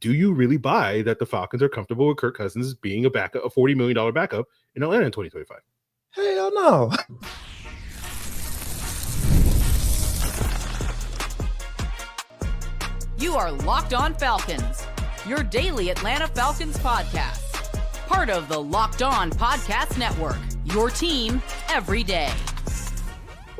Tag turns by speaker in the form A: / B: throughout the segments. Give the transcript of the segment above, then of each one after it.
A: do you really buy that the Falcons are comfortable with Kirk Cousins being a backup, a $40 million backup in Atlanta in 2025?
B: Hell no.
C: You are Locked On Falcons, your daily Atlanta Falcons podcast. Part of the Locked On Podcast Network, your team every day.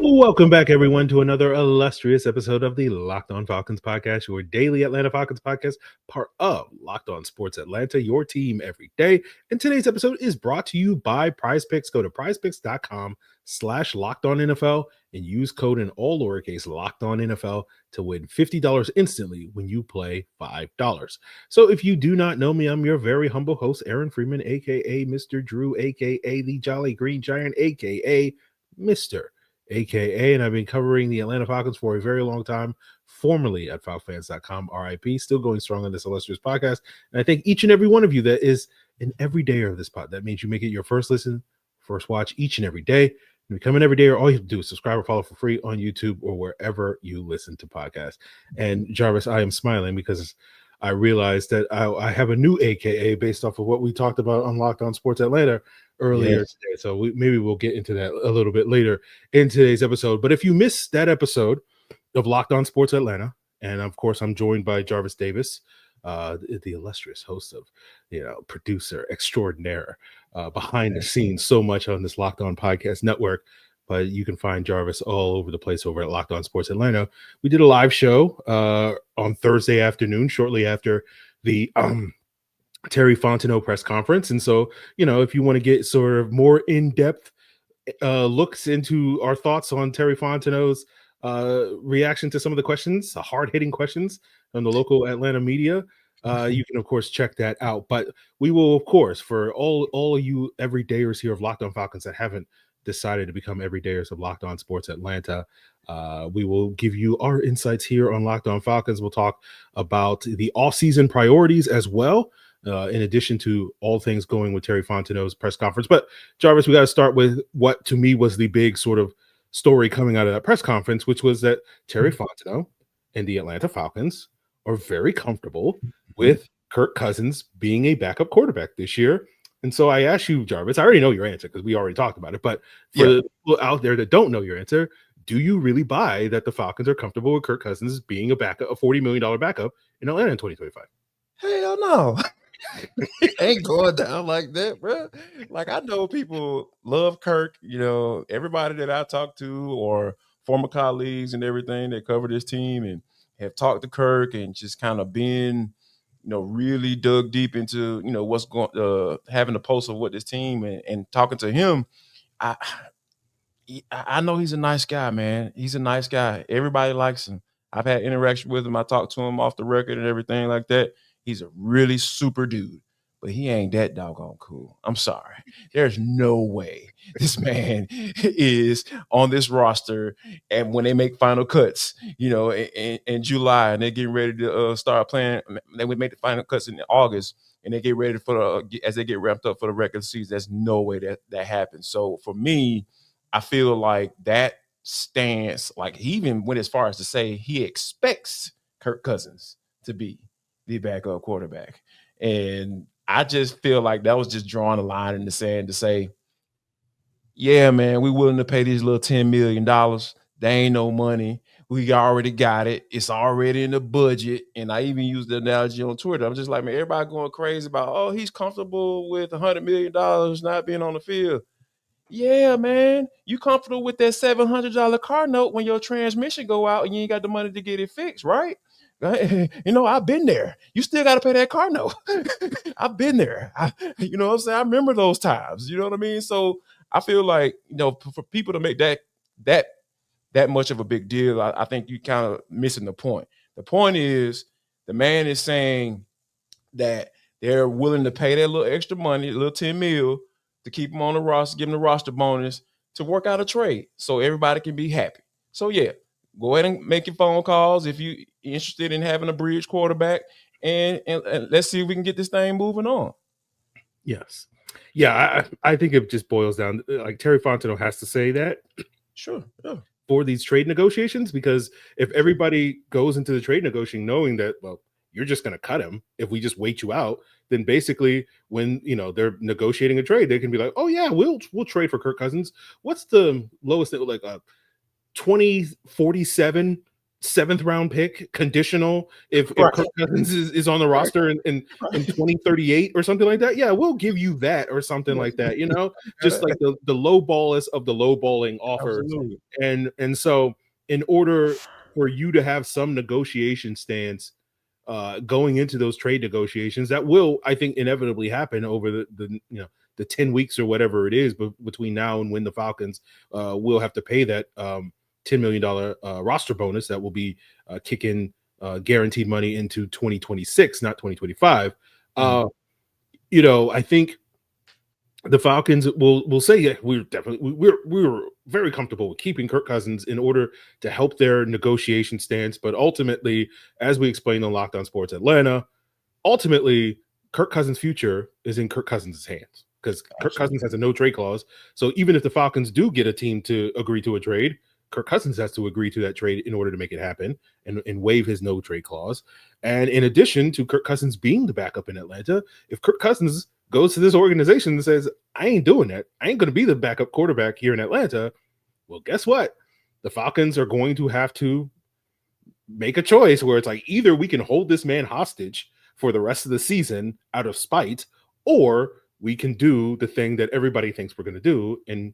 A: Welcome back, everyone, to another illustrious episode of the Locked On Falcons podcast, your daily Atlanta Falcons podcast, part of Locked On Sports Atlanta, your team every day. And today's episode is brought to you by PrizePicks. Go to prizepicks.com/LockedOnNFL and use code in all lowercase LockedOnNFL to win $50 instantly when you play $5. So if you do not know me, I'm your very humble host, Aaron Freeman, a.k.a. Mr. Drew, a.k.a. the Jolly Green Giant, a.k.a. Mr. AKA, and I've been covering the Atlanta Falcons for a very long time, formerly at falcfans.com, RIP, still going strong on this illustrious podcast. And I thank each and every one of you that is an everydayer of this pod. That means you make it your first listen, first watch each and every day. And become an everydayer, all you have to do is subscribe or follow for free on YouTube or wherever you listen to podcasts. And Jarvis, I am smiling because I realized that I have a new AKA based off of what we talked about on Locked On Sports Atlanta earlier today. So maybe we'll get into that a little bit later in today's episode. But if you missed that episode of Locked On Sports Atlanta, and of course I'm joined by Jarvis Davis, the illustrious host of, producer extraordinaire, behind the scenes so much on this Locked On Podcast Network. But you can find Jarvis all over the place over at Locked On Sports Atlanta. We did a live show on Thursday afternoon, shortly after the Terry Fontenot press conference. And so, if you want to get sort of more in-depth looks into our thoughts on Terry Fontenot's reaction to some of the questions, the hard-hitting questions on the local Atlanta media, you can, of course, check that out. But we will, of course, for all of you everydayers here of Locked On Falcons that haven't decided to become everydayers of Locked On Sports Atlanta, we will give you our insights here on Locked On Falcons. We'll talk about the offseason priorities as well, in addition to all things going with Terry Fontenot's press conference. But Jarvis, we got to start with what to me was the big sort of story coming out of that press conference, which was that Terry Fontenot and the Atlanta Falcons are very comfortable with Kirk Cousins being a backup quarterback this year. And so I asked you, Jarvis, I already know your answer because we already talked about it, but for the people out there that don't know your answer, do you really buy that the Falcons are comfortable with Kirk Cousins being a backup, a $40 million backup in Atlanta in 2025?
B: Hell no. Ain't going down like that, bro. Like, I know people love Kirk, everybody that I talk to or former colleagues and everything that cover this team and have talked to Kirk and just kind of been really dug deep into, what's going, having a pulse of what this team and talking to him. I know he's a nice guy, man. He's a nice guy. Everybody likes him. I've had interaction with him. I talked to him off the record and everything like that. He's a really super dude, but he ain't that doggone cool. I'm sorry. There's no way this man is on this roster. And when they make final cuts, in July, and they're getting ready to start playing, they would make the final cuts in August, and they get ready for as they get ramped up for the regular season. There's no way that happens. So for me, I feel like that stance, like he even went as far as to say he expects Kirk Cousins to be the backup quarterback. And I just feel like that was just drawing a line in the sand to say, yeah, man, we willing to pay these little $10 million. There ain't no money. We already got it. It's already in the budget. And I even used the analogy on Twitter. I'm just like, man, everybody going crazy about, oh, he's comfortable with $100 million not being on the field. Yeah, man, you comfortable with that $700 car note when your transmission go out and you ain't got the money to get it fixed, right? I've been there. You still got to pay that car note. I've been there. You know what I'm saying? I remember those times. You know what I mean? So I feel like, for people to make that much of a big deal, I think you kind of missing the point. The point is the man is saying that they're willing to pay that little extra money, a little $10 million, to keep him on the roster, give him the roster bonus to work out a trade so everybody can be happy. So, yeah, go ahead and make your phone calls if you're interested in having a bridge quarterback, and let's see if we can get this thing moving on.
A: Yes. Yeah, I think it just boils down, like Terry Fontenot has to say that.
B: Sure. Yeah.
A: For these trade negotiations, because if everybody goes into the trade negotiation knowing that, well, you're just going to cut him if we just wait you out, then basically when, they're negotiating a trade, they can be like, oh yeah, we'll trade for Kirk Cousins. What's the lowest that like 2047 7th round pick conditional if
B: Right.
A: Kirk Cousins is on the roster in 2038 or something like that? Yeah, we'll give you that or something like that, just like the low ballest of the low balling offers.
B: Absolutely.
A: And so in order for you to have some negotiation stance going into those trade negotiations, that will, I think, inevitably happen over the 10 weeks or whatever it is, but between now and when the Falcons will have to pay that $10 million roster bonus that will be kicking guaranteed money into 2026, not 2025. I think the Falcons will say, yeah, we're very comfortable with keeping Kirk Cousins in order to help their negotiation stance. But ultimately, as we explained on Locked On Sports Atlanta, ultimately Kirk Cousins' future is in Kirk Cousins' hands because Kirk Cousins has a no trade clause. So even if the Falcons do get a team to agree to a trade, Kirk Cousins has to agree to that trade in order to make it happen and waive his no trade clause. And in addition to Kirk Cousins being the backup in Atlanta, if Kirk Cousins goes to this organization and says, I ain't doing that, I ain't going to be the backup quarterback here in Atlanta, well, guess what? The Falcons are going to have to make a choice where it's like, either we can hold this man hostage for the rest of the season out of spite, or we can do the thing that everybody thinks we're going to do and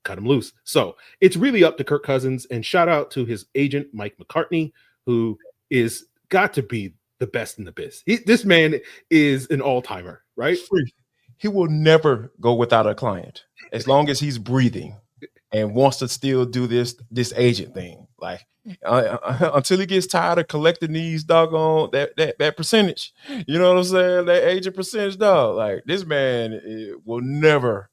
A: cut him loose. So it's really up to Kirk Cousins, and shout out to his agent, Mike McCartney, who is got to be the best in the biz. This man is an all-timer, right?
B: He will never go without a client as long as he's breathing and wants to still do this agent thing. Like until he gets tired of collecting these doggone that percentage, you know what I'm saying? That agent percentage, dog. Like this man will never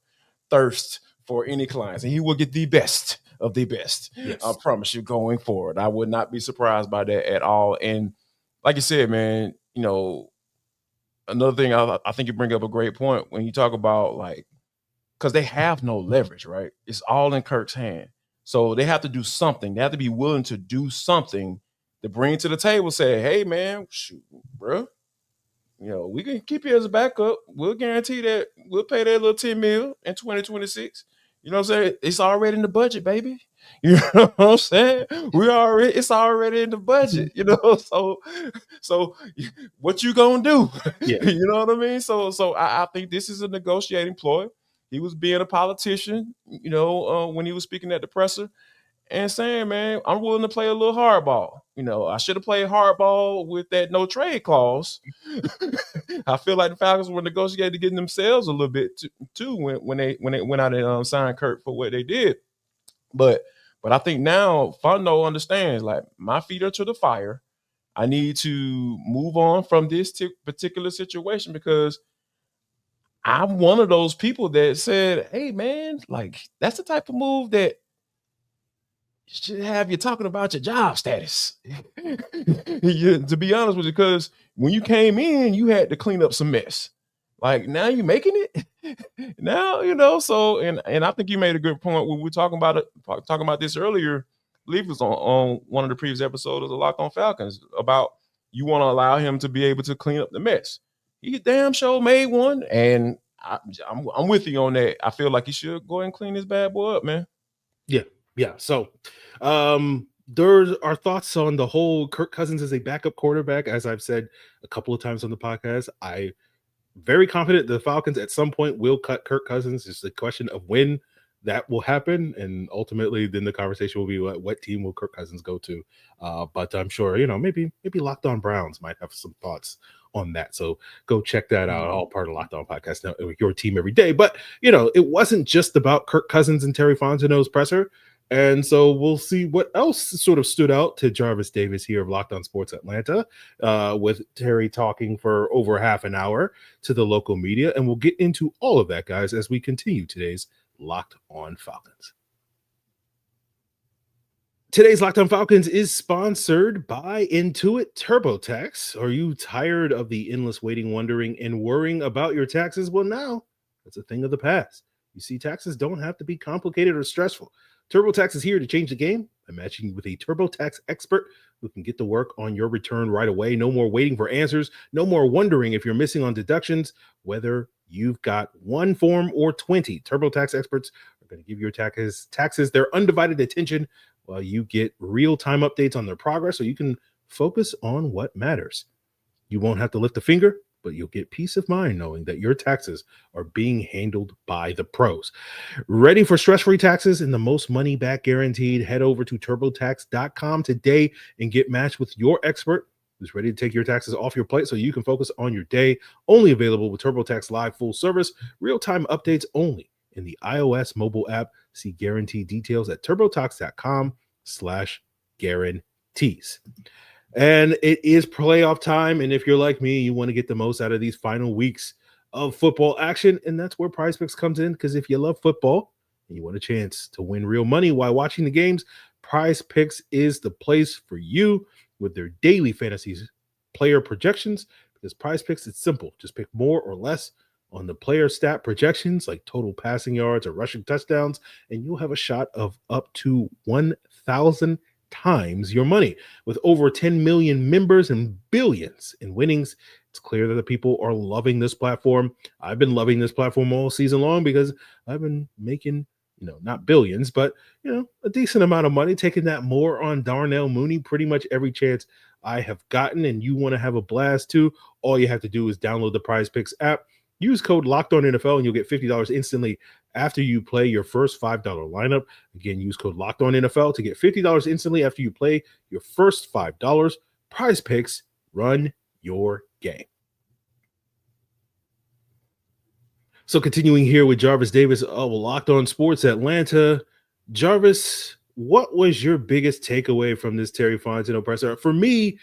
B: thirst for any clients, and he will get the best of the best. Yes. I promise you, going forward, I would not be surprised by that at all. And like you said, man, another thing, I think you bring up a great point when you talk about because they have no leverage, right? It's all in Kirk's hand, so they have to do something. They have to be willing to do something to bring to the table. Say, hey, man, shoot, bro. We can keep you as a backup. We'll guarantee that we'll pay that little $10 million in 2026. You know what I'm saying? It's already in the budget, baby. You know what I'm saying? It's already in the budget, So what you gonna do? Yeah. You know what I mean? So I think this is a negotiating ploy. He was being a politician, when he was speaking at the presser and saying, man, I'm willing to play a little hardball. I should have played hardball with that no trade clause. I feel like the Falcons were negotiating to get themselves a little bit too when they went out and signed Kirk for what they did. But I think now Fondo understands, like, my feet are to the fire. I need to move on from this particular situation because I'm one of those people that said, hey, man, like, that's the type of move that should have you talking about your job status. To be honest with you, because when you came in, you had to clean up some mess. Like, now you're making it. Now, so and I think you made a good point when we were talking about this earlier. I believe it was on one of the previous episodes of the Locked On Falcons about you want to allow him to be able to clean up the mess. He damn sure made one, and I'm with you on that. I feel like he should go ahead and clean this bad boy up, man.
A: Yeah. So there are thoughts on the whole Kirk Cousins as a backup quarterback. As I've said a couple of times on the podcast, I'm very confident the Falcons at some point will cut Kirk Cousins. It's a question of when that will happen. And ultimately, then the conversation will be what team will Kirk Cousins go to? But I'm sure, maybe Locked On Browns might have some thoughts on that. So go check that out. All part of Locked On Podcast Now, your team every day. But, it wasn't just about Kirk Cousins and Terry Fontenot's presser. And so we'll see what else sort of stood out to Jarvis Davis here of Locked On Sports Atlanta, with Terry talking for over half an hour to the local media. And we'll get into all of that, guys, as we continue today's Locked On Falcons. Today's Locked On Falcons is sponsored by Intuit TurboTax. Are you tired of the endless waiting, wondering, and worrying about your taxes? Well, now that's a thing of the past. You see, taxes don't have to be complicated or stressful. TurboTax is here to change the game by matching you with a TurboTax expert who can get to work on your return right away. No more waiting for answers. No more wondering if you're missing on deductions. Whether you've got one form or 20, TurboTax experts are going to give your taxes their undivided attention while you get real-time updates on their progress so you can focus on what matters. You won't have to lift a finger, but you'll get peace of mind knowing that your taxes are being handled by the pros. Ready for stress-free taxes and the most money back guaranteed? Head over to TurboTax.com today and get matched with your expert who's ready to take your taxes off your plate so you can focus on your day. Only available with TurboTax Live full service, real-time updates only in the iOS mobile app. See guarantee details at TurboTax.com/guarantees. And it is playoff time. And if you're like me, you want to get the most out of these final weeks of football action. And that's where PrizePicks comes in. Because if you love football and you want a chance to win real money while watching the games, PrizePicks is the place for you with their daily fantasy player projections. Because PrizePicks, it's simple. Just pick more or less on the player stat projections like total passing yards or rushing touchdowns. And you'll have a shot of up to 1,000 times your money. With over 10 million members and billions in winnings, it's clear that the people are loving this platform. I've been loving this platform all season long because I've been making, not billions, but, a decent amount of money, taking that more on Darnell Mooney pretty much every chance I have gotten. And you want to have a blast too, all you have to do is download the PrizePicks app. Use code LOCKEDONNFL and you'll get $50 instantly after you play your first $5 lineup. Again, use code LOCKEDONNFL to get $50 instantly after you play your first $5. PrizePicks, run your game. So continuing here with Jarvis Davis of Locked On Sports Atlanta. Jarvis, what was your biggest takeaway from this Terry Fontenot presser? For me,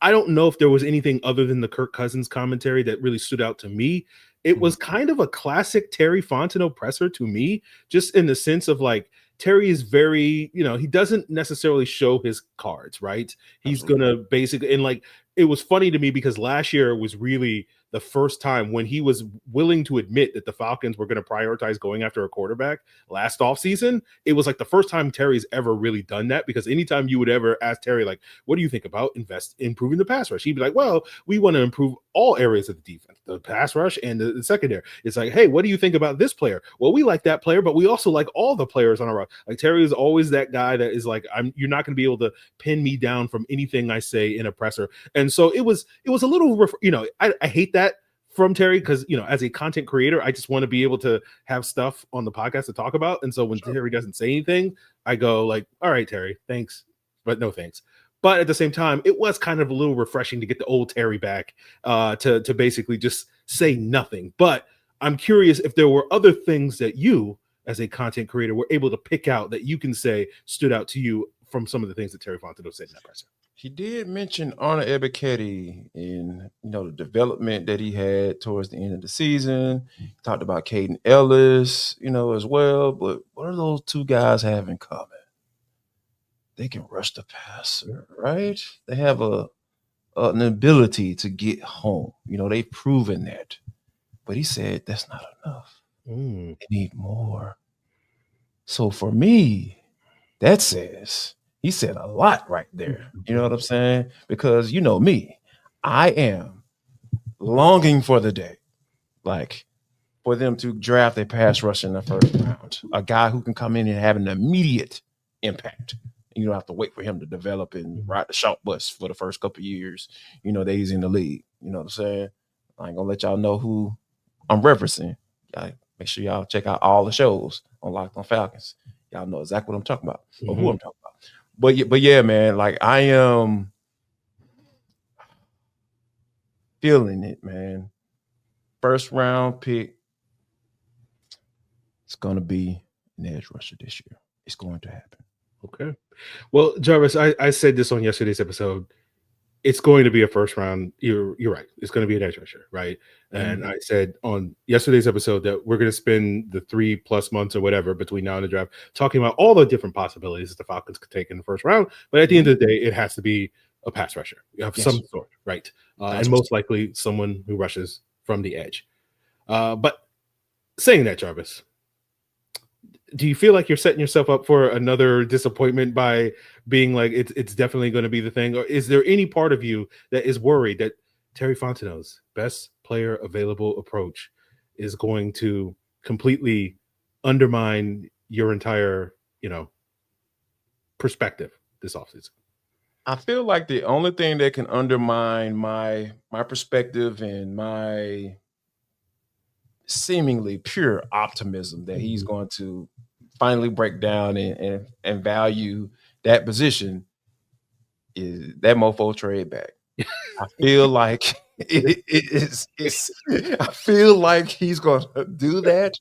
A: I don't know if there was anything other than the Kirk Cousins commentary that really stood out to me. It was kind of a classic Terry Fontenot presser to me, just in the sense of like, Terry is very, he doesn't necessarily show his cards, right? He's going to basically, and like, it was funny to me because last year was really the first time when he was willing to admit that the Falcons were going to prioritize going after a quarterback last offseason. It was like the first time Terry's ever really done that, because anytime you would ever ask Terry, like, what do you think about improving the pass rush? He'd be like, well, we want to improve all areas of the defense, the pass rush and the secondary. It's like, hey, what do you think about this player? Well, we like that player, but we also like all the players on our roster. Like, Terry is always that guy that is like, you're not going to be able to pin me down from anything I say in a presser. And so it was a little, I hate that from Terry, because, as a content creator, I just want to be able to have stuff on the podcast to talk about. And so when Terry doesn't say anything, I go like, all right, Terry, thanks, but no thanks. But at the same time, it was kind of a little refreshing to get the old Terry back to basically just say nothing. But I'm curious if there were other things that you, as a content creator, were able to pick out that you can say stood out to you from some of the things that Terry Fontenot said in that presser.
B: He did mention Arnold Ebiketie in, the development that he had towards the end of the season. He talked about Caden Ellis, as well. But what do those two guys have in common? They can rush the passer, right? They have an ability to get home. They've proven that. But he said that's not enough. They need more. So for me, that says he said a lot right there. You know what I'm saying? Because me, I am longing for the day, like, for them to draft a pass rusher in the first round, a guy who can come in and have an immediate impact. You don't have to wait for him to develop and ride the short bus for the first couple of years, that he's in the league. You know what I'm saying? I ain't gonna let y'all know who I'm referencing. Make sure y'all check out all the shows on Locked On Falcons. Y'all know exactly what I'm talking about, or who I'm talking about. But yeah, man, like, I am feeling it, man. First round pick. It's going to be an edge rusher this year. It's going to happen.
A: Okay. Well, Jarvis, I said this on yesterday's episode. It's going to be a first round. You're right. It's going to be an edge rusher, right? And I said on yesterday's episode that we're going to spend the 3+ months or whatever between now and the draft talking about all the different possibilities that the Falcons could take in the first round. But at the end of the day, it has to be a pass rusher of some sort, right? And most likely someone who rushes from the edge. But saying that, Jarvis, do you feel like you're setting yourself up for another disappointment by being like it's definitely going to be the thing, or is there any part of you that is worried that Terry Fontenot's best player available approach is going to completely undermine your entire, perspective this offseason?
B: I feel like the only thing that can undermine my perspective and my seemingly pure optimism that he's going to finally break down and value that position is that mofo trade back. I feel like it's I feel like he's gonna do that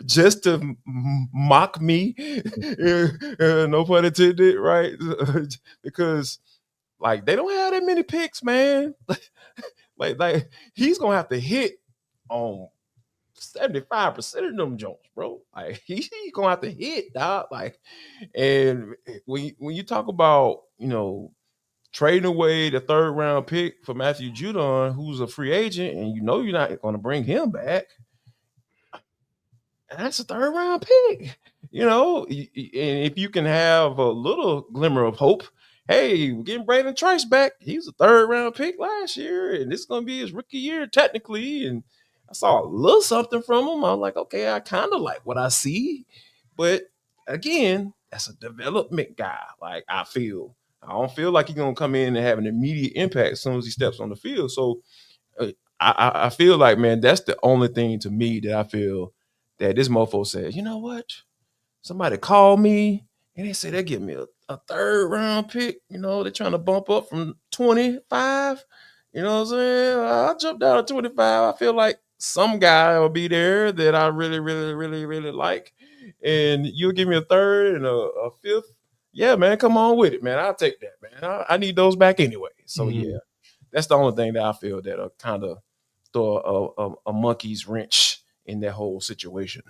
B: just to mock me. No pun intended, right? Because like they don't have that many picks, man. like he's gonna have to hit on 75% of them Jones, bro. Like he gonna have to hit, dog. Like, and when you talk about, trading away the 3rd round pick for Matthew Judon, who's a free agent, and you're not gonna bring him back, and that's a 3rd round pick. And if you can have a little glimmer of hope, hey, we're getting Braden Trice back. He was a 3rd round pick last year, and this is gonna be his rookie year technically. And I saw a little something from him. I was like, okay, I kind of like what I see. But again, that's a development guy. Like I don't feel like he's gonna come in and have an immediate impact as soon as he steps on the field. So I feel like, man, that's the only thing to me that I feel that this mofo says, you know what? Somebody called me and they say they give me a 3rd round pick. They're trying to bump up from 25. You know what I'm saying? I jumped down to 25. I feel like some guy will be there that I really, really, really, really like. And you'll give me a 3rd and a 5th. Yeah, man, come on with it, man. I'll take that, man. I need those back anyway. So, yeah, that's the only thing that I feel that'll kind of throw a monkey's wrench in that whole situation.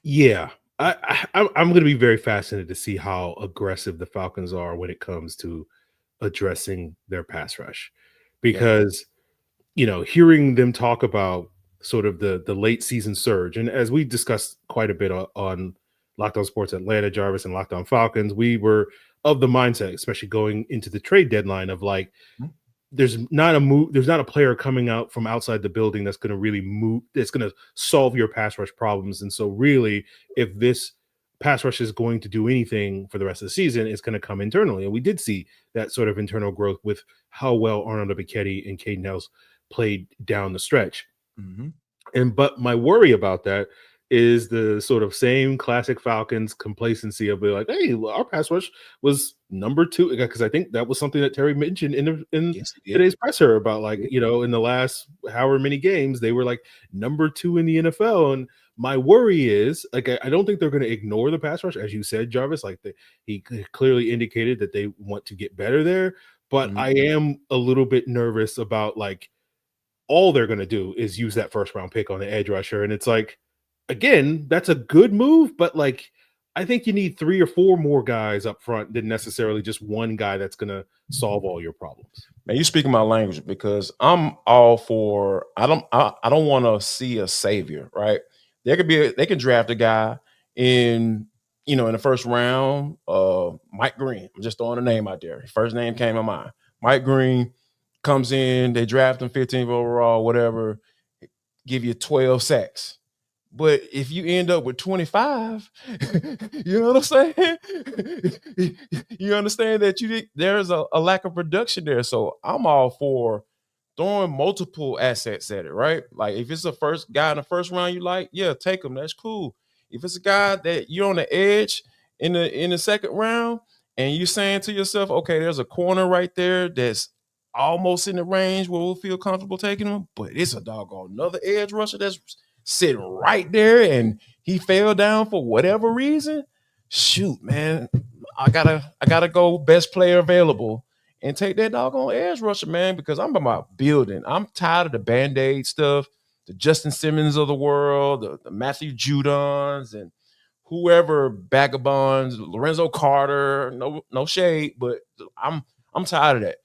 A: Yeah. I'm going to be very fascinated to see how aggressive the Falcons are when it comes to addressing their pass rush, because, hearing them talk about sort of the late season surge, and as we discussed quite a bit on Locked On Sports Atlanta, Jarvis, and Locked On Falcons, we were of the mindset, especially going into the trade deadline, of like, there's not a player coming out from outside the building that's going to really move, that's going to solve your pass rush problems. And so really, if this pass rush is going to do anything for the rest of the season, it's going to come internally. And we did see that sort of internal growth with how well Arnold Ebiketie and Caden House played down the stretch. But my worry about that is the sort of same classic Falcons complacency of being like, hey, our pass rush was number 2, because I think that was something that Terry mentioned in today's presser about, like, in the last however many games, they were like number 2 in the NFL. And my worry is, like, I don't think they're going to ignore the pass rush, as you said, Jarvis. Like, he clearly indicated that they want to get better there, but I am a little bit nervous about, like, all they're going to do is use that 1st round pick on the edge rusher, and it's like, again, that's a good move, but like, I think you need 3 or 4 more guys up front than necessarily just one guy that's going to solve all your problems.
B: Man, you speaking my language, because I'm all for, I don't want to see a savior, right? They can draft a guy in the 1st round, Mike Green. I'm just throwing a name out there. First name came to mind. Mike Green comes in, they draft him 15th overall, whatever, give you 12 sacks. But if you end up with 25, you know what I'm saying? You understand that there's a lack of production there. So I'm all for throwing multiple assets at it, right? Like if it's a first guy in the 1st round you like, yeah, take him. That's cool. If it's a guy that you're on the edge in the 2nd round and you're saying to yourself, okay, there's a corner right there that's almost in the range where we'll feel comfortable taking him, but it's a doggone another edge rusher that's sitting right there and he fell down for whatever reason, shoot, man, I gotta go best player available and take that doggone edge rusher, man, because I'm about building. I'm tired of the Band-Aid stuff, the Justin Simmons of the world, the Matthew Judons and whoever vagabonds, Lorenzo Carter, no shade, but I'm tired of that.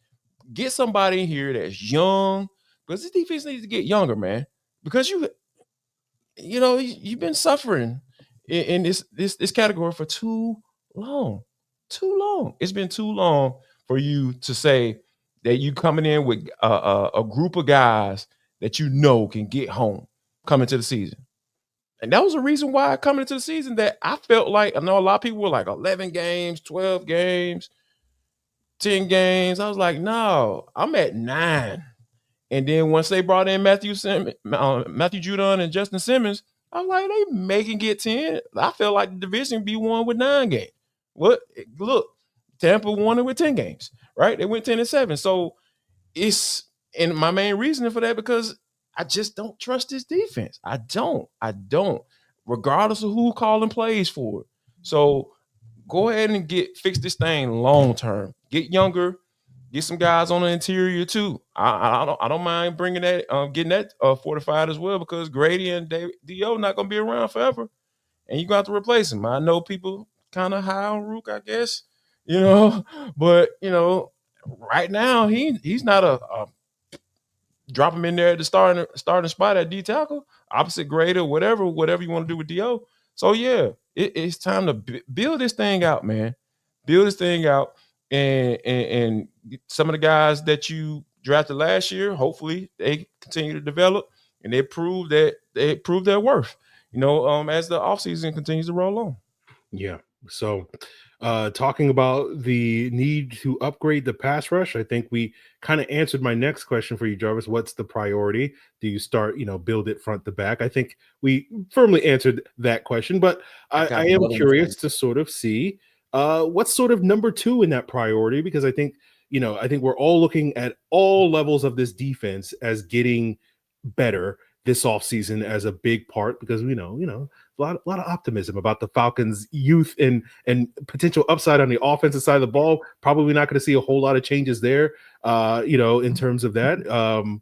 B: Get somebody in here that's young, because this defense needs to get younger, man, because you've been suffering in this category for too long. Too long. It's been too long for you to say that you coming in with a group of guys that you know can get home coming to the season. And that was a reason why coming into the season that I felt like, I know a lot of people were like 11 games, 12 games, 10 games. I was like, no, I'm at 9. And then once they brought in Matthew Judon and Justin Simmons, I was like, they making get 10. I felt like the division be won with 9 games. What? Look, Tampa won it with 10 games, right? They went 10-7. So it's, and my main reasoning for that, because I just don't trust this defense. I don't, regardless of who calling plays for it. So go ahead and fix this thing long term. Get younger, get some guys on the interior too. I don't mind bringing that, getting that fortified as well, because Grady and D.O. not gonna be around forever, and you got to replace him. I know people kind of high on Rook, I guess, but right now he's not a drop him in there at the starting spot at D tackle, opposite grade or whatever you want to do with D.O. So yeah, it's time to build this thing out, man. Build this thing out, and some of the guys that you drafted last year, hopefully they continue to develop and they prove their worth. As the offseason continues to roll on.
A: Yeah. So talking about the need to upgrade the pass rush, I think we kind of answered my next question for you, Jarvis. What's the priority? Do you start, build it front to back? I think we firmly answered that question, but I am curious to sort of see what's sort of number 2 in that priority, because I think we're all looking at all levels of this defense as getting better this offseason as a big part, because we know, a lot of optimism about the Falcons' youth and potential upside on the offensive side of the ball. Probably not going to see a whole lot of changes there, in terms of that.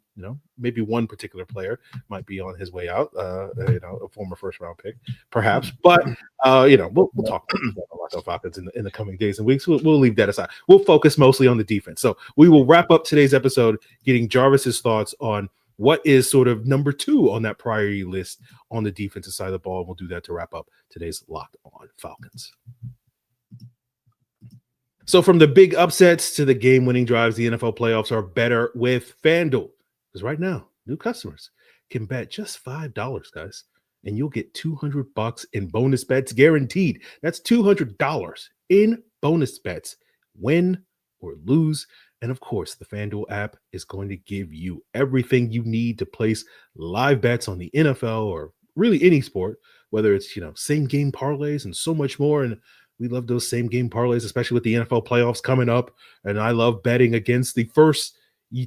A: Maybe one particular player might be on his way out, a former first-round pick, perhaps. But we'll talk about the Falcons in the coming days and weeks. We'll leave that aside. We'll focus mostly on the defense. So we will wrap up today's episode getting Jarvis's thoughts on what is sort of number 2 on that priority list on the defensive side of the ball. We'll do that to wrap up today's Locked On Falcons. So from the big upsets to the game-winning drives, the NFL playoffs are better with FanDuel. Because right now, new customers can bet just $5, guys, and you'll get $200 in bonus bets guaranteed. That's $200 in bonus bets, win or lose. And of course, the FanDuel app is going to give you everything you need to place live bets on the NFL or really any sport, whether it's, same game parlays and so much more. And we love those same game parlays, especially with the NFL playoffs coming up. And I love betting against the first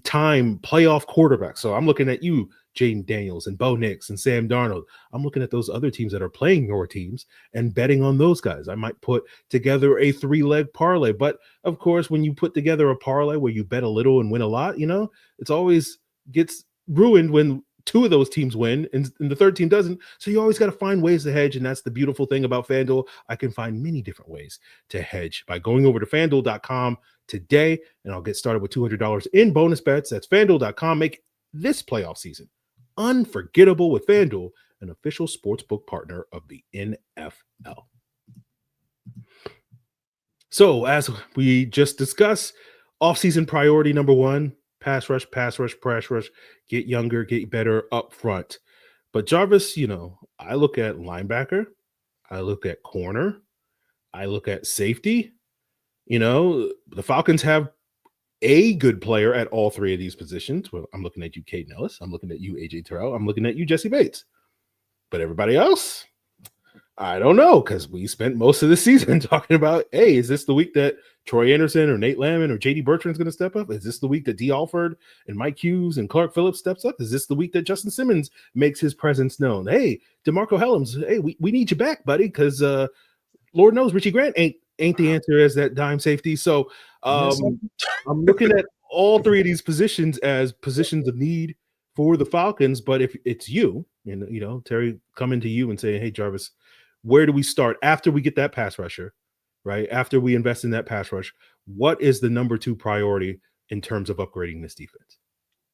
A: time playoff quarterback. So I'm looking at you, Jaden Daniels and Bo Nix and Sam Darnold. I'm looking at those other teams that are playing your teams and betting on those guys. I might put together a 3-leg parlay. But of course, when you put together a parlay where you bet a little and win a lot, it's always gets ruined when 2 of those teams win and the third team doesn't. So you always got to find ways to hedge. And that's the beautiful thing about FanDuel. I can find many different ways to hedge by going over to FanDuel.com today, and I'll get started with $200 in bonus bets. That's FanDuel.com. Make this playoff season unforgettable with FanDuel, an official sportsbook partner of the NFL. So as we just discussed, offseason priority number 1, pass rush, get younger, get better up front. But Jarvis, I look at linebacker, I look at corner, I look at safety. The Falcons have a good player at all 3 of these positions. Well, I'm looking at you, Caden Ellis. I'm looking at you, AJ Terrell. I'm looking at you, Jesse Bates. But everybody else, I don't know, because we spent most of the season talking about, hey, is this the week that Troy Anderson or Nate Lamon or JD Bertrand's going to step up? Is this the week that D. Alford and Mike Hughes and Clark Phillips steps up? Is this the week that Justin Simmons makes his presence known? Hey, DeMarco Hellams, hey, we need you back, buddy, because Lord knows Richie Grant ain't the answer as that dime safety. So I'm looking at all 3 of these positions as positions of need for the Falcons. But if it's you, and Terry coming to you and saying, hey, Jarvis, where do we start after we get that pass rusher, right? After we invest in that pass rush, what is the number 2 priority in terms of upgrading this defense?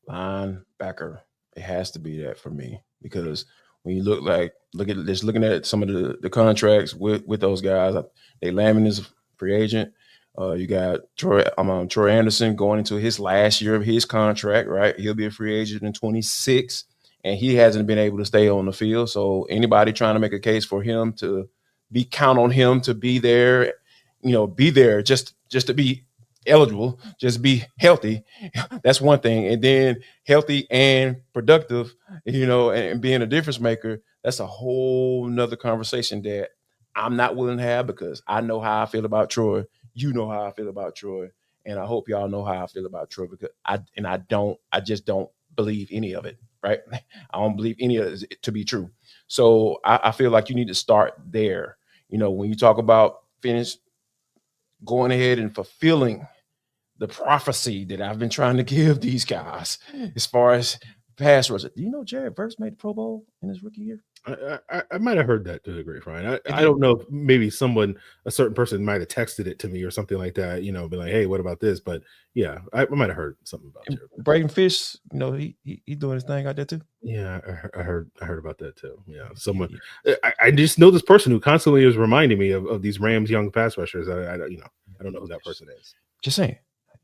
B: Linebacker. It has to be that for me, because when you looking at some of the contracts with those guys. They Lamb is a free agent. You got Troy Anderson going into his last year of his contract, right? He'll be a free agent in 2026, and he hasn't been able to stay on the field. So anybody trying to make a case for him to count on him to be there, just to be eligible, just be healthy. That's one thing. And then healthy and productive, and being a difference maker, that's a whole nother conversation that I'm not willing to have, because I know how I feel about Troy. You know how I feel about Troy. And I hope y'all know how I feel about Troy, because I just don't believe any of it, right? I don't believe any of it to be true. So I feel like you need to start there. When you talk about going ahead and fulfilling the prophecy that I've been trying to give these guys as far as pass rush. Do you know Jared Verse made the Pro Bowl in his rookie year?
A: I might have heard that to the grapevine. I don't know if maybe a certain person might have texted it to me or something like that, be like, hey, what about this? But yeah, I might have heard something about it.
B: Braden Fish, he doing his thing out there too.
A: Yeah, I heard about that too. Yeah, someone. I just know this person who constantly is reminding me of these Rams young pass rushers. I don't know who that person is.
B: Just saying.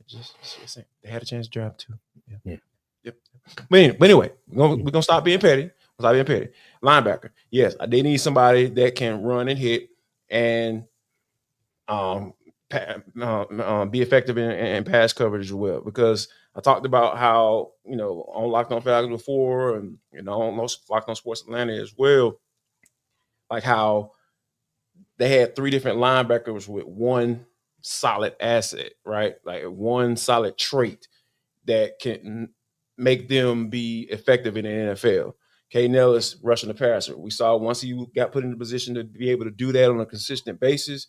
B: Just saying. They had a chance to draft too. Yeah. Yep. But anyway, we're gonna stop being petty. Linebacker. Yes, they need somebody that can run and hit and be effective in pass coverage as well. Because I talked about how, on Locked On Falcons before, and on Locked On Sports Atlanta as well, like how they had 3 different linebackers with one solid asset, right? Like one solid trait that can make them be effective in the NFL. K. Nellis rushing the passer. We saw once he got put in the position to be able to do that on a consistent basis,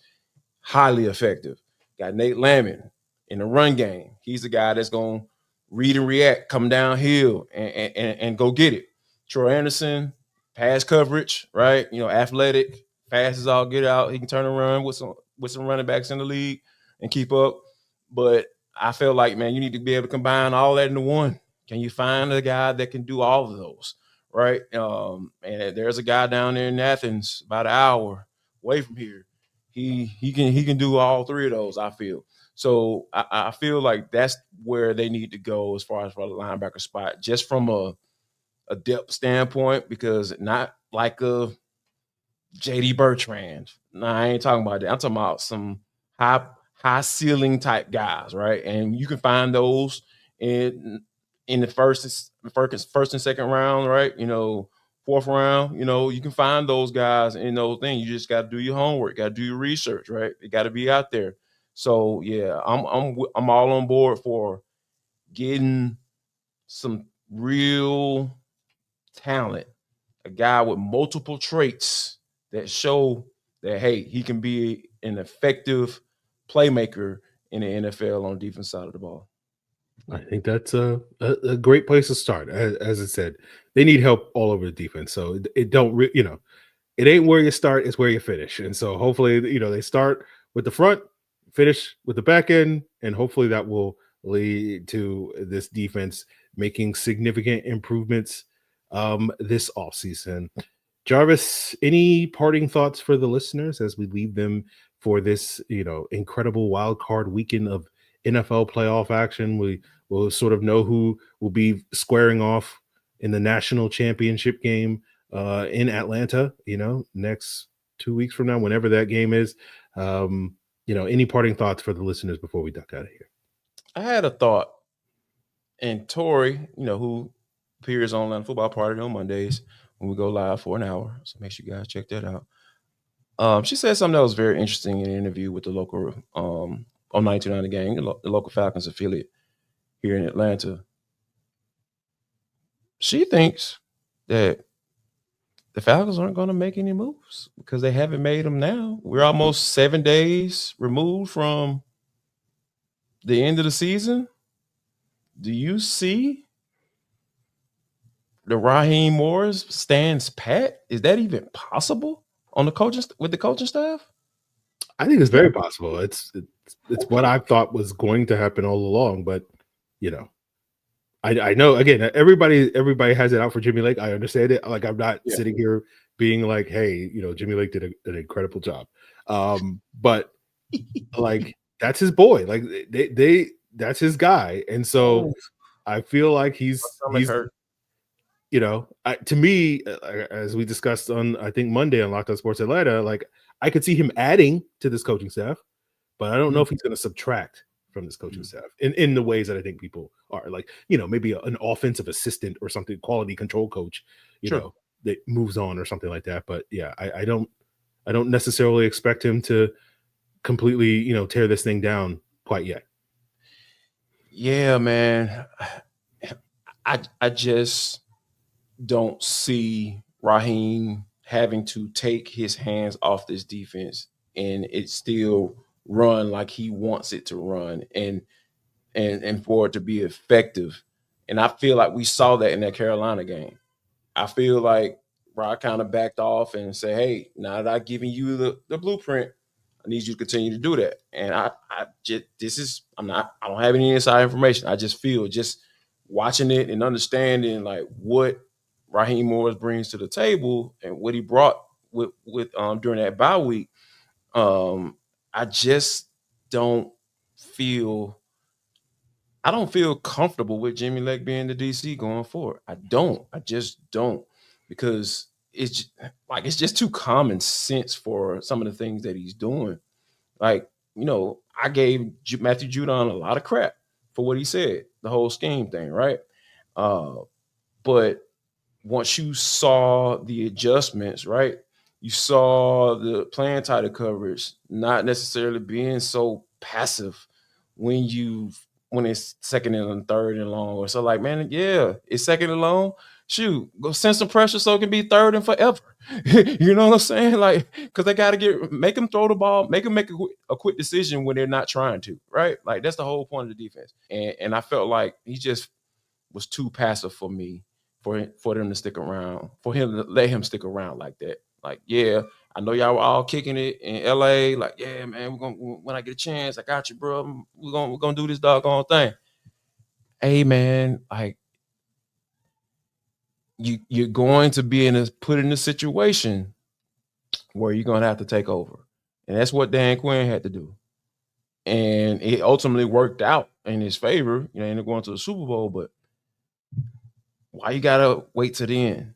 B: highly effective. Got Nate Lamb in the run game. He's the guy that's going to read and react, come downhill and go get it. Troy Anderson, pass coverage, right? Athletic, fast as all get out. He can turn around with some running backs in the league and keep up. But I feel like, man, you need to be able to combine all that into one. Can you find a guy that can do all of those, right? And there's a guy down there in Athens, about an hour away from here. He can do all 3 of those, I feel. So I feel like that's where they need to go as far as for the linebacker spot, just from a depth standpoint, because not like a J.D. Bertrand. No, I ain't talking about that. I'm talking about some high ceiling type guys, right? And you can find those in the first and second round, right? Fourth round, you can find those guys in those things. You just got to do your homework, got to do your research, right? It got to be out there. So yeah, I'm all on board for getting some real talent, a guy with multiple traits that show that, hey, he can be an effective playmaker in the NFL on the defense side of the ball.
A: I think that's a great place to start. As I said, they need help all over the defense. So it ain't where you start, it's where you finish. And so hopefully, they start with the front, finish with the back end, and hopefully that will lead to this defense making significant improvements this offseason. Jarvis, any parting thoughts for the listeners as we leave them for this, incredible wild card weekend of NFL playoff action? We will sort of know who will be squaring off in the national championship game in Atlanta, next 2 weeks from now, whenever that game is. Any parting thoughts for the listeners before we duck out of here?
B: I had a thought, and Tori, who appears on Atlanta Football Party on Mondays when we go live for an hour, so make sure you guys check that out. She said something that was very interesting in an interview with the local on 92.9 The Game, the local Falcons affiliate here in Atlanta. She thinks that the Falcons aren't going to make any moves because they haven't made them now. We're almost 7 days removed from the end of the season. Do you see the Raheem Morris stands pat? Is that even possible on with the coaching staff?
A: I think it's very possible. It's what I thought was going to happen all along, but I know, again, everybody has it out for Jimmy Lake. I understand it. Like, I'm not sitting here being like, hey, Jimmy Lake did an incredible job. But like, that's his boy. Like, that's his guy. And so I feel like he's
B: hurt.
A: To me, as we discussed on, I think, Monday on Locked On Sports Atlanta, like, I could see him adding to this coaching staff, but I don't know if he's going to subtract from this coaching staff in the ways that I think people are, like, maybe an offensive assistant or something, quality control coach, that moves on or something like that. But yeah, I don't necessarily expect him to completely, tear this thing down quite yet.
B: Yeah, man. I just don't see Raheem having to take his hands off this defense and it still run like he wants it to run and for it to be effective. And I feel like we saw that in that Carolina game. I feel like Rod kind of backed off and said, hey, now that I've given you the blueprint, I need you to continue to do that. And I don't have any inside information. I just feel, just watching it and understanding like what Raheem Morris brings to the table and what he brought with during that bye week. I just don't feel comfortable with Jimmy Lake being the DC going forward. I just don't, because it's just too common sense for some of the things that he's doing. Like, I gave Matthew Judon a lot of crap for what he said, the whole scheme thing, right? But once you saw the adjustments, right, you saw the playing tighter coverage, not necessarily being so passive when it's second and third and long. So like, man, yeah, it's second and long. Shoot, go send some pressure so it can be third and forever. You know what I'm saying? Like, because they got to make them throw the ball, make them make a quick decision when they're not trying to, right? Like, that's the whole point of the defense. And I felt like he just was too passive for me, for them to stick around, for him to let him stick around like that. Like, yeah, I know y'all were all kicking it in LA. Like, yeah, man, when I get a chance, I got you, bro. We're gonna do this doggone thing. Hey, man, like, you're going to be put in a situation where you're gonna have to take over, and that's what Dan Quinn had to do, and it ultimately worked out in his favor. Ended up going to the Super Bowl, but why you gotta wait to the end?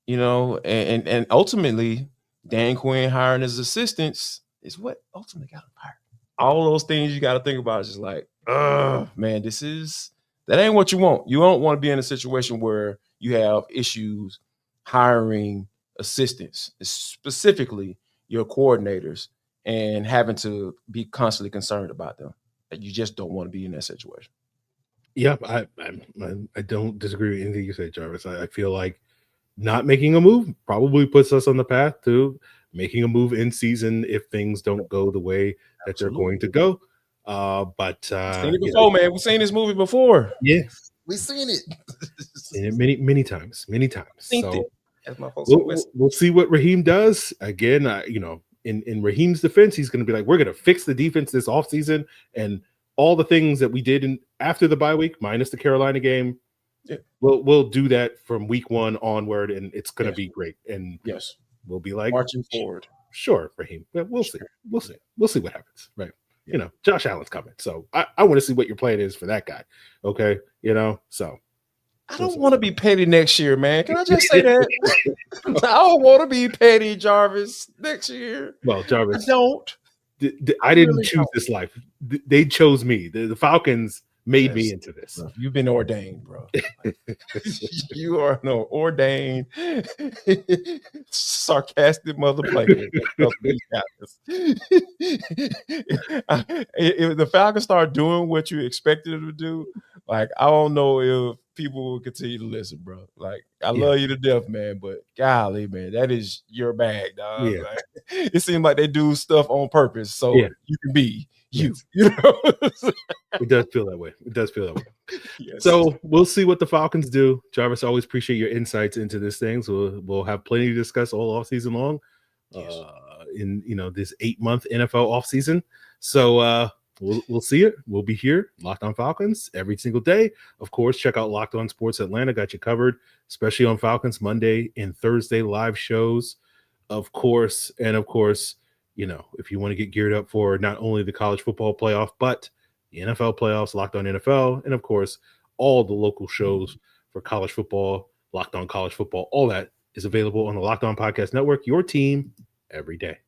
B: And ultimately, Dan Quinn hiring his assistants is what ultimately got him fired. All those things you got to think about is just like, man, that ain't what you want. You don't want to be in a situation where you have issues hiring assistants, specifically your coordinators, and having to be constantly concerned about them. You just don't want to be in that situation.
A: Yeah, I don't disagree with anything you said, Jarvis. I feel like not making a move probably puts us on the path to making a move in season if things don't go the way that they're going to go. But
B: we've seen it before, man. We've seen this movie before.
A: Yeah,
B: we've seen it.
A: Seen it many times. So
B: we'll
A: see what Raheem does. Again, in Raheem's defense, he's going to be like, we're going to fix the defense this offseason, and all the things that we did after the bye week, minus the Carolina game. Yeah. We'll do that from week one onward, and it's going to be great. And
B: yes,
A: we'll be like
B: marching forward.
A: Sure, Raheem. We'll see. We'll see what happens. Right. Yeah. Josh Allen's coming, so I want to see what your plan is for that guy. Okay. So
B: I don't want to be petty next year, man. Can I just say that? I don't want to be petty, Jarvis, next year.
A: Well, Jarvis,
B: I don't.
A: I didn't choose this life. They chose me. The Falcons made me into this.
B: Bro, you've been ordained, bro. You are an ordained, sarcastic mother player. If the Falcons start doing what you expected them to do, like, I don't know if people will continue to listen, bro. Like, I love you to death, man, but golly, man, that is your bag, dog.
A: Yeah.
B: Like, it seems like they do stuff on purpose so you can be you.
A: Yes. It does feel that way. Yes. So we'll see what the Falcons do. Jarvis, I always appreciate your insights into this thing. So we'll have plenty to discuss all off season long. In this 8-month NFL offseason. So we'll see it. We'll be here, Locked On Falcons, every single day. Of course, check out Locked On Sports Atlanta. Got you covered, especially on Falcons Monday and Thursday live shows. Of course, you know, if you want to get geared up for not only the college football playoff, but the NFL playoffs, Locked On NFL, and of course, all the local shows for college football, Locked On College Football, all that is available on the Locked On Podcast Network, your team every day.